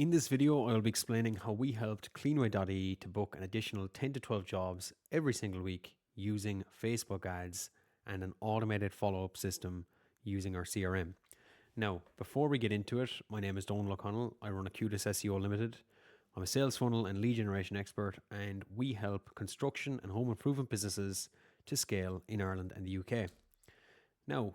In this video, I'll be explaining how we helped Cleanaway.ie to book an additional 10 to 12 jobs every single week using Facebook ads and an automated follow up system using our CRM. Now, before we get into it, my name is Donal O'Connell. I run Acutus SEO Limited. I'm a sales funnel and lead generation expert, and we help construction and home improvement businesses to scale in Ireland and the UK. Now,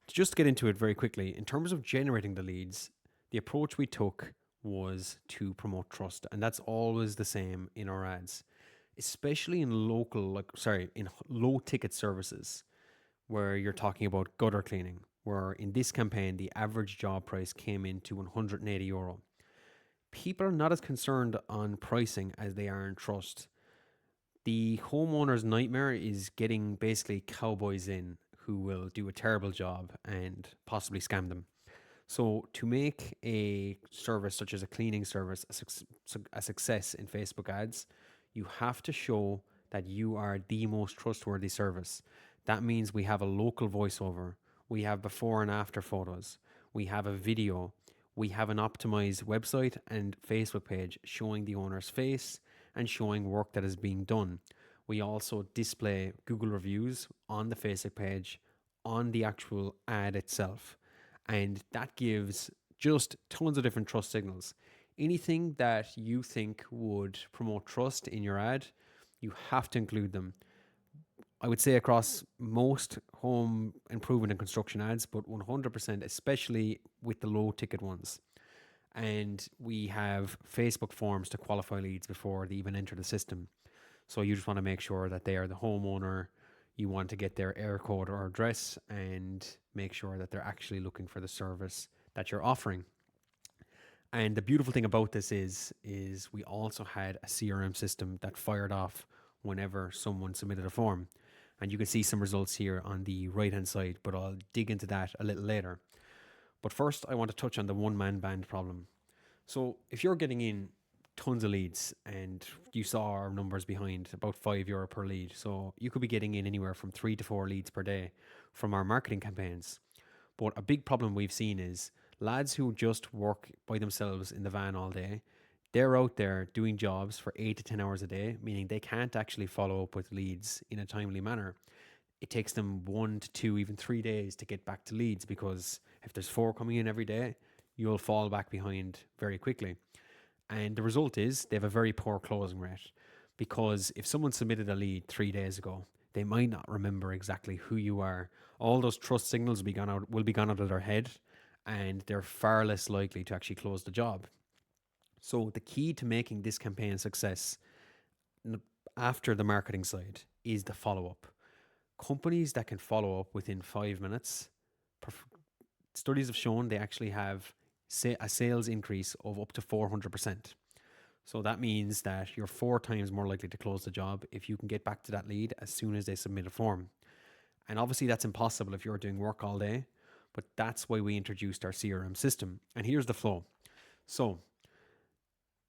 to just get into it very quickly, in terms of generating the leads, the approach we took was to promote trust, and that's always the same in our ads, especially in in low ticket services where you're talking about gutter cleaning, where in this campaign the average job price came in to €180. People are not as concerned on pricing as they are in trust. The homeowner's nightmare is getting basically cowboys in who will do a terrible job and possibly scam them. So, to make a service such as a cleaning service a success in Facebook ads, you have to show that you are the most trustworthy service. That means we have a local voiceover, we have before and after photos, we have a video, we have an optimized website and Facebook page showing the owner's face and showing work that is being done. We also display Google reviews on the Facebook page on the actual ad itself. And that gives just tons of different trust signals. Anything that you think would promote trust in your ad, you have to include them. I would say across most home improvement and construction ads, but 100%, especially with the low ticket ones. And we have Facebook forms to qualify leads before they even enter the system. So you just want to make sure that they are the homeowner. You want to get their air code or address and make sure that they're actually looking for the service that you're offering. And the beautiful thing about this is we also had a CRM system that fired off whenever someone submitted a form. And you can see some results here on the right hand side, but I'll dig into that a little later. But first, I want to touch on the one man band problem. So if you're getting in tons of leads, and you saw our numbers behind about €5 per lead, so you could be getting in anywhere from 3 to 4 leads per day from our marketing campaigns. But a big problem we've seen is lads who just work by themselves in the van all day, they're out there doing jobs for 8 to 10 hours a day, meaning they can't actually follow up with leads in a timely manner. It takes them 1 to 2, even 3 days to get back to leads, because if there's 4 coming in every day, you'll fall back behind very quickly. And the result is they have a very poor closing rate, because if someone submitted a lead 3 days ago, they might not remember exactly who you are. All those trust signals will be gone out of their head, and they're far less likely to actually close the job. So the key to making this campaign a success after the marketing side is the follow up. Companies that can follow up within 5 minutes, studies have shown they actually have a sales increase of up to 400%. So that means that you're 4 times more likely to close the job if you can get back to that lead as soon as they submit a form. And obviously that's impossible if you're doing work all day, but that's why we introduced our CRM system. And here's the flow. So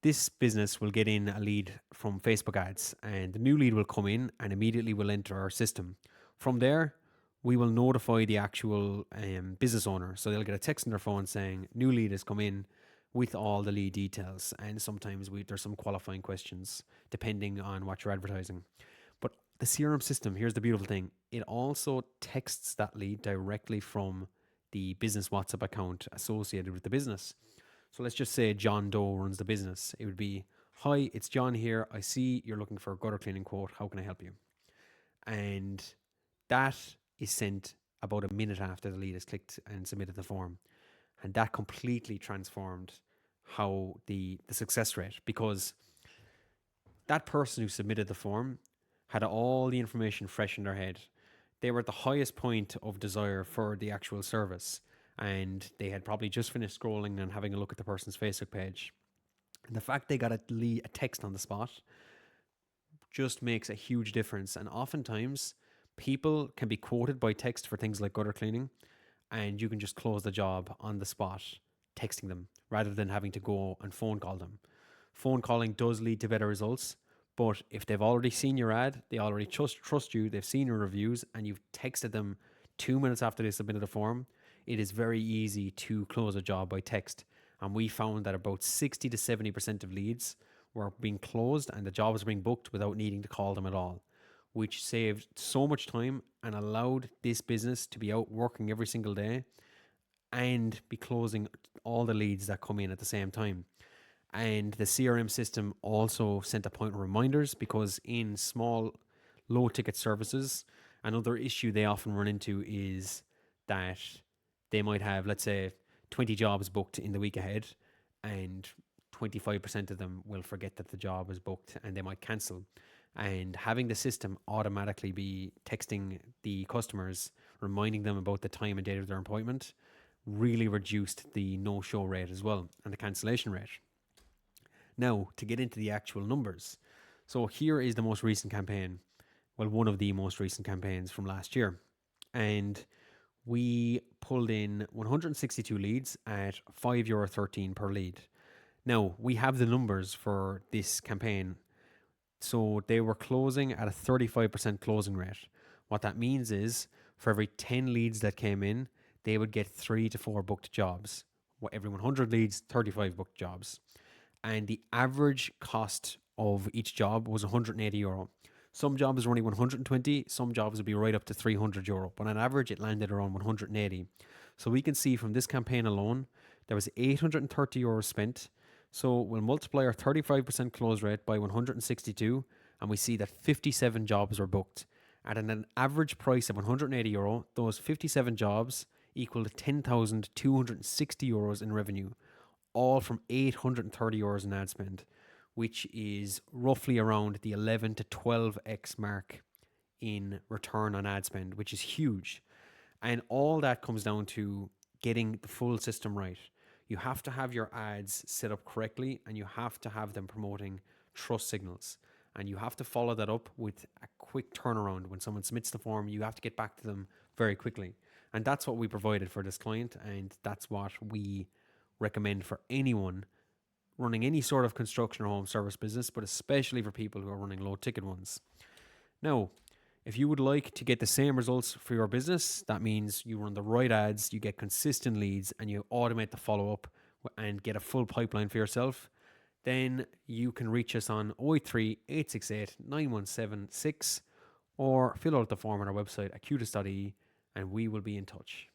this business will get in a lead from Facebook ads, and the new lead will come in and immediately will enter our system. From there, we will notify the actual business owner. So they'll get a text on their phone saying, new lead has come in, with all the lead details. And sometimes there's some qualifying questions depending on what you're advertising. But the CRM system, here's the beautiful thing. It also texts that lead directly from the business WhatsApp account associated with the business. So let's just say John Doe runs the business. It would be, hi, it's John here. I see you're looking for a gutter cleaning quote. How can I help you? And that is sent about a minute after the lead has clicked and submitted the form. And that completely transformed how the success rate, because that person who submitted the form had all the information fresh in their head. They were at the highest point of desire for the actual service, and they had probably just finished scrolling and having a look at the person's Facebook page. And the fact they got a text on the spot just makes a huge difference. And oftentimes, people can be quoted by text for things like gutter cleaning, and you can just close the job on the spot texting them rather than having to go and phone call them. Phone calling does lead to better results, but if they've already seen your ad, they already trust you, they've seen your reviews, and you've texted them 2 minutes after they submitted a form, it is very easy to close a job by text. And we found that about 60 to 70% of leads were being closed and the jobs were being booked without needing to call them at all, which saved so much time and allowed this business to be out working every single day and be closing all the leads that come in at the same time. And the CRM system also sent a point of reminders, because in small, low ticket services, another issue they often run into is that they might have, let's say, 20 jobs booked in the week ahead, and 25% of them will forget that the job is booked and they might cancel. And having the system automatically be texting the customers, reminding them about the time and date of their appointment, really reduced the no show rate as well and the cancellation rate. Now, to get into the actual numbers. So, here is the most recent campaign. Well, one of the most recent campaigns from last year. And we pulled in 162 leads at €5.13 per lead. Now, we have the numbers for this campaign. So, they were closing at a 35% closing rate. What that means is, for every 10 leads that came in, they would get 3 to 4 booked jobs. Every 100 leads, 35 booked jobs. And the average cost of each job was €180. Some jobs were only 120, some jobs would be right up to €300, but on average it landed around 180. So we can see from this campaign alone, there was €830 spent. So we'll multiply our 35% close rate by 162, and we see that 57 jobs were booked. At an average price of €180, those 57 jobs equaled €10,260 in revenue, all from €830 in ad spend, which is roughly around the 11 to 12x mark in return on ad spend, which is huge. And all that comes down to getting the full system right. You have to have your ads set up correctly, and you have to have them promoting trust signals. And you have to follow that up with a quick turnaround. When someone submits the form, you have to get back to them very quickly. And that's what we provided for this client, and that's what we recommend for anyone running any sort of construction or home service business, but especially for people who are running low ticket ones. Now, if you would like to get the same results for your business, that means you run the right ads, you get consistent leads, and you automate the follow up and get a full pipeline for yourself, then you can reach us on 083 868 9176 or fill out the form on our website, acutus.ie, and we will be in touch.